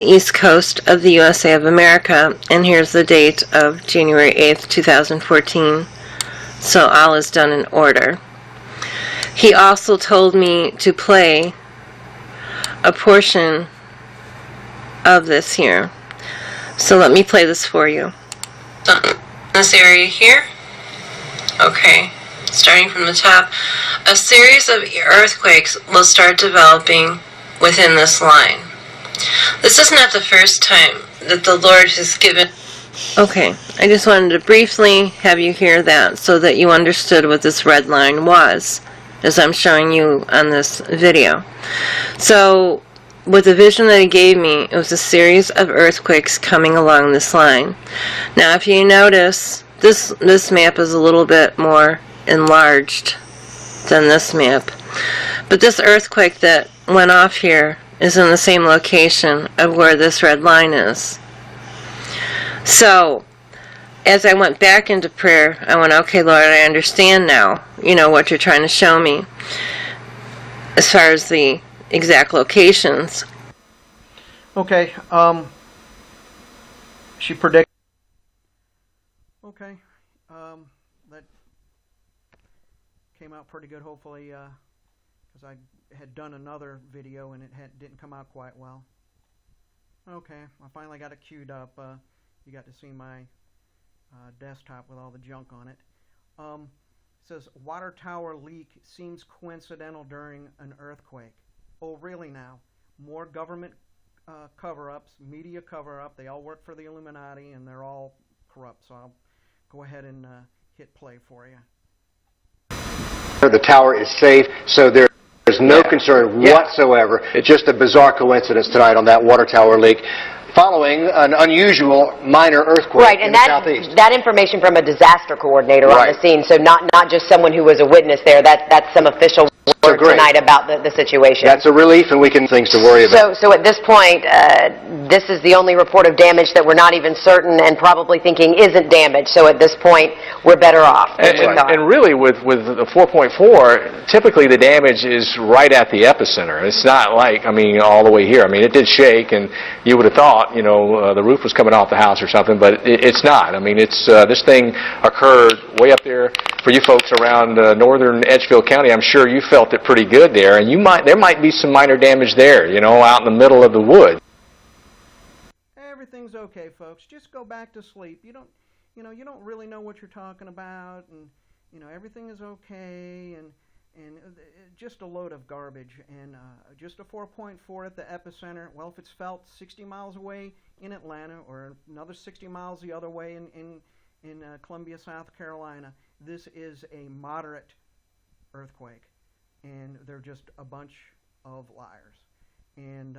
East coast of the USA of America, and here's the date of January 8th, 2014. So all is done in order. He also told me to play a portion of this here. So let me play this for you. This area here. Okay, starting from the top. A series of earthquakes will start developing within this line. This is not the first time that the Lord has given... Okay, I just wanted to briefly have you hear that so that you understood what this red line was, as I'm showing you on this video. So, with the vision that he gave me, it was a series of earthquakes coming along this line. Now, if you notice, this map is a little bit more enlarged than this map. But this earthquake that went off here is in the same location of where this red line is. So, as I went back into prayer, I went, okay, Lord, I understand now, what you're trying to show me as far as the exact locations. Okay, she predicted. Okay, that came out pretty good, hopefully, because I had done another video and it didn't come out quite well. Okay, I finally got it queued up. You got to see my desktop with all the junk on it. It says, water tower leak seems coincidental during an earthquake. Oh, really now? More government cover-ups, media cover-up. They all work for the Illuminati and they're all corrupt. So I'll go ahead and hit play for you. The tower is safe, so there's no concern whatsoever. It's just a bizarre coincidence tonight on that water tower leak, following an unusual minor earthquake in the southeast. That information from a disaster coordinator on the scene, so not just someone who was a witness there. That's some official word tonight about the situation. That's a relief, and we can things to worry about. So at this point, this is the only report of damage that we're not even certain and probably thinking isn't damage. So at this point, we're better off. And really, with the 4.4, typically the damage is right at the epicenter. It's not like, all the way here. It did shake, and you would have thought, the roof was coming off the house or something, but it's not. It's this thing occurred way up there. For you folks around northern Edgefield County, I'm sure you felt it pretty good there, and there might be some minor damage there, out in the middle of the woods. Everything's okay, folks. Just go back to sleep. You don't really know what you're talking about, and everything is okay, and just a load of garbage, and just a 4.4 at the epicenter. Well, if it's felt 60 miles away in Atlanta or another 60 miles the other way in Columbia, South Carolina, this is a moderate earthquake, and they're just a bunch of liars. And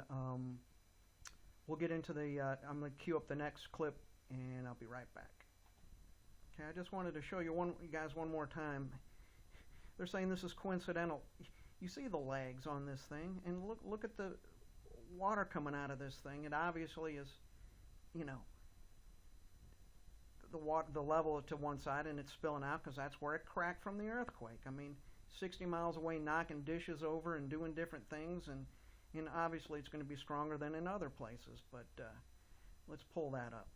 we'll get into I'm going to queue up the next clip, and I'll be right back. Okay, I just wanted to show you guys one more time. They're saying this is coincidental. You see the legs on this thing, and look at the water coming out of this thing. It obviously is, the level to one side, and it's spilling out because that's where it cracked from the earthquake. 60 miles away, knocking dishes over and doing different things, and obviously it's going to be stronger than in other places. But let's pull that up.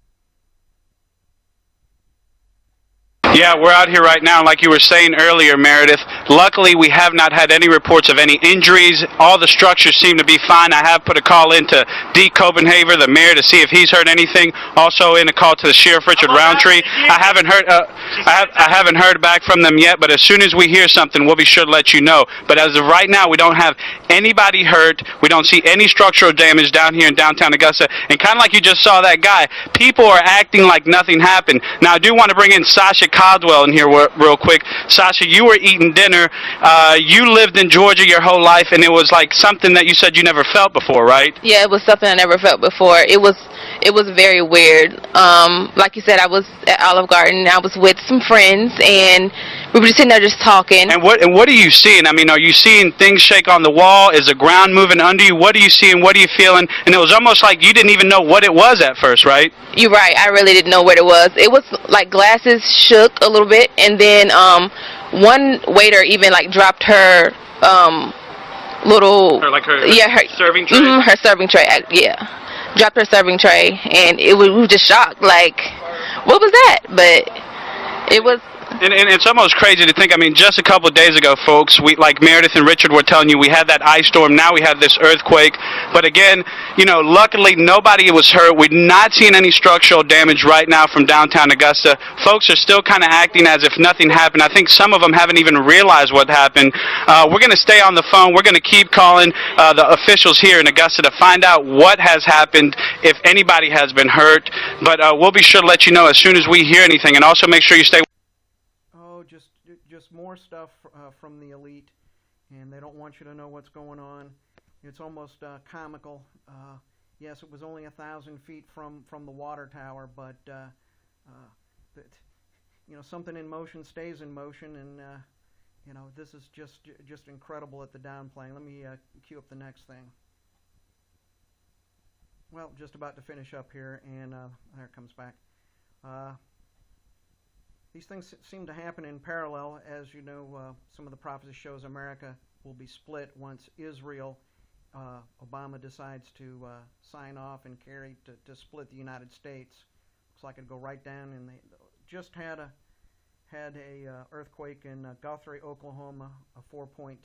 Yeah, we're out here right now, like you were saying earlier, Meredith. Luckily, we have not had any reports of any injuries. All the structures seem to be fine. I have put a call into D. Copenhaver, the mayor, to see if he's heard anything. Also, in a call to the Sheriff Richard Roundtree. I haven't heard back from them yet, but as soon as we hear something, we'll be sure to let you know. But as of right now, we don't have anybody hurt. We don't see any structural damage down here in downtown Augusta. And kind of like you just saw that guy, people are acting like nothing happened. Now, I do want to bring in Sasha Caldwell in here real quick. Sasha, you were eating dinner. You lived in Georgia your whole life, and it was like something that you said you never felt before, right? Yeah, it was something I never felt before. It was very weird. Like you said, I was at Olive Garden. I was with some friends, and we were just sitting there just talking. And what are you seeing? Are you seeing things shake on the wall? Is the ground moving under you? What are you seeing? What are you feeling? And it was almost like you didn't even know what it was at first, right? You're right. I really didn't know what it was. It was like glasses shook a little bit, and then one waiter even dropped her little her serving tray. Her serving tray. Yeah. dropped her serving tray, and we were just shocked, like, what was that? But it was. And it's almost crazy to think, I mean, just a couple of days ago, folks, we, like Meredith and Richard were telling you, we had that ice storm, now we have this earthquake. But again, you know, luckily nobody was hurt. We're not seeing any structural damage right now from downtown Augusta. Folks are still kind of acting as if nothing happened. I think some of them haven't even realized what happened. We're going to stay on the phone. We're going to keep calling the officials here in Augusta to find out what has happened, if anybody has been hurt. But we'll be sure to let you know as soon as we hear anything. And also make sure you stay. Just more stuff from the elite, and they don't want you to know what's going on. It's almost comical. Yes, it was only 1,000 feet from the water tower, but you know, something in motion stays in motion, and you know, this is just incredible at the downplane. Let me cue up the next thing. Well, just about to finish up here, and there it comes back. These things seem to happen in parallel. As you know, some of the prophecy shows America will be split once Israel, Obama decides to sign off and carry to split the United States. Looks like it'd go right down. And they just had a earthquake in Guthrie, Oklahoma, a 4.2,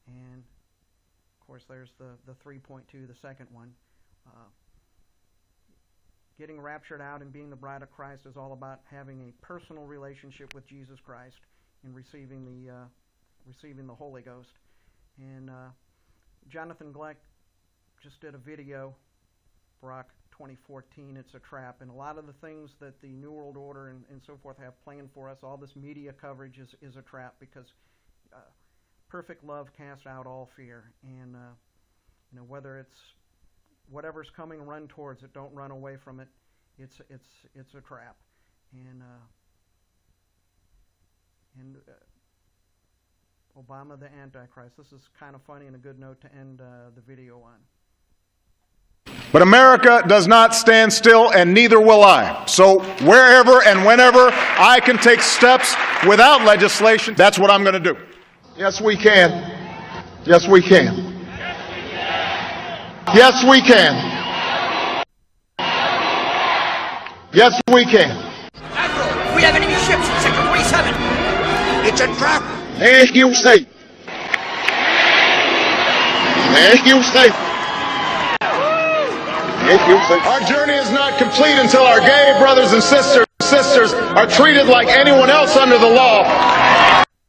and of course there's the 3.2, the second one. Getting raptured out and being the bride of Christ is all about having a personal relationship with Jesus Christ and receiving the Holy Ghost. And Jonathan Kleck just did a video, Barack 2014, It's a Trap. And a lot of the things that the New World Order and so forth have planned for us, all this media coverage is a trap, because perfect love casts out all fear. And you know, whether it's whatever's coming, run towards it. Don't run away from it. It's a trap. And Obama the Antichrist. This is kind of funny and a good note to end the video on. But America does not stand still, and neither will I. So wherever and whenever I can take steps without legislation, that's what I'm going to do. Yes, we can. Yes, we can. Yes, we can. Yes, we can. Admiral, we have enemy ships in Sector 47. It's a trap. Thank you, state. Thank you, state. Thank you, state. Our journey is not complete until our gay brothers and sisters are treated like anyone else under the law.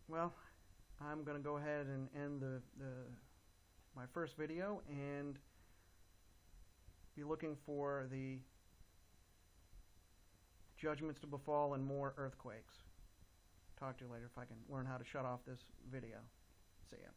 Well, I'm going to go ahead and end my first video and be looking for the judgments to befall and more earthquakes. Talk to you later if I can learn how to shut off this video. See ya.